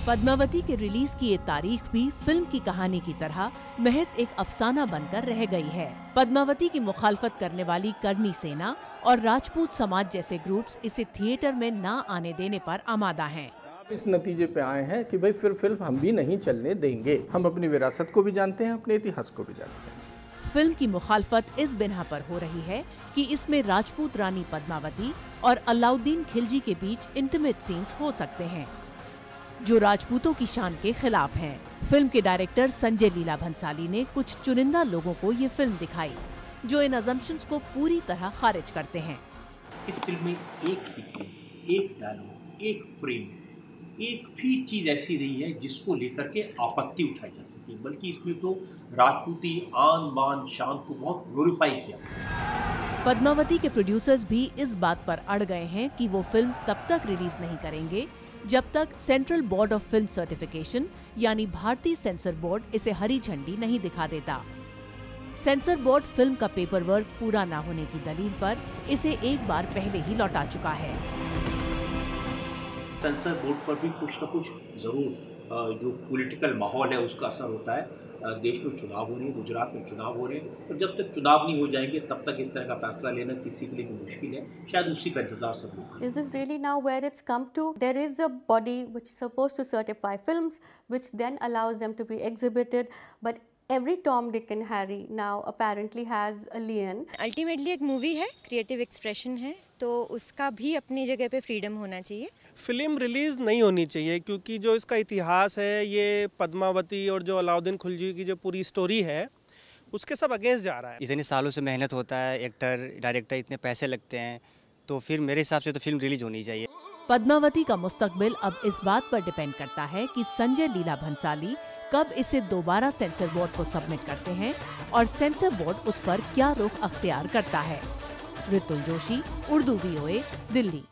पद्मावती के रिलीज की ये तारीख भी फिल्म की कहानी की तरह महज एक अफसाना बनकर रह गई है। पद्मावती की मुखालफत करने वाली करनी सेना और राजपूत समाज जैसे ग्रुप्स इसे थिएटर में न आने देने पर आमादा हैं। इस नतीजे पे आए हैं कि भाई फिर फिल्म हम भी नहीं चलने देंगे। हम अपनी विरासत को भी जानते हैं, अपने इतिहास को भी जानते हैं। फिल्म की मुखालफत इस बिना पर हो रही है कि इसमें राजपूत रानी पद्मावती और अलाउद्दीन खिलजी के बीच इंटीमेट सीन्स हो सकते हैं, जो राजपूतों की शान के खिलाफ हैं। फिल्म के डायरेक्टर संजय लीला भंसाली ने कुछ चुनिंदा लोगों को ये फिल्म दिखाई, जो इन अजम्पशंस को पूरी तरह खारिज करते हैं। इस फिल्म में एक सीक्वेंस, एक डायलॉग, एक फ्रेम, एक भी चीज़ ऐसी नहीं है जिसको लेकर के आपत्ति उठाई जा सके, बल्कि इसमें तो राजपूती आन बान शान को बहुत ग्लोरीफाई किया। पद्मावती के प्रोड्यूसर्स भी इस बात पर अड़ गए हैं कि वो फिल्म तब तक रिलीज नहीं करेंगे जब तक central board of film certification यानी भारतीय सेंसर बोर्ड इसे हरी झंडी नहीं दिखा देता। सेंसर बोर्ड फिल्म का पेपर वर्क पूरा न होने की दलील पर इसे एक बार पहले ही लौटा चुका है। सेंसर बोर्ड पर भी कुछ न कुछ ज़रूर जो पॉलिटिकल माहौल है उसका असर होता है। देश में चुनाव हो रहे हैं, गुजरात में चुनाव हो रहे हैं, और जब तक चुनाव नहीं हो जाएंगे तब तक इस तरह का फैसला लेना किसी के लिए भी मुश्किल है। शायद उसी का इंतजार सब लोग। Is this really now where it's come to? There is a body which is supposed to certify films, which then allows them to be exhibited, but every Tom, Dick and Harry now apparently has a lien. Ultimately एक movie है, creative expression है, तो उसका भी अपनी जगह पे freedom होना चाहिए। फिल्म रिलीज़ नहीं होनी चाहिए क्योंकि जो इसका इतिहास है, ये पद्मावती और जो अलाउद्दीन खिलजी की जो पूरी स्टोरी है उसके सब अगेंस्ट जा रहा है। इतने सालों से मेहनत होता है, एक्टर डायरेक्टर इतने पैसे लगते हैं, तो फिर मेरे हिसाब से तो फिल्म रिलीज होनी चाहिए। पद्मावती का मुस्तकबिल अब इस बात पर डिपेंड करता है कि संजय लीला भंसाली कब इसे दोबारा सेंसर बोर्ड को सबमिट करते हैं और सेंसर बोर्ड उस पर क्या रुख अख्तियार करता है। ऋतुल जोशी, उर्दू VOA, दिल्ली।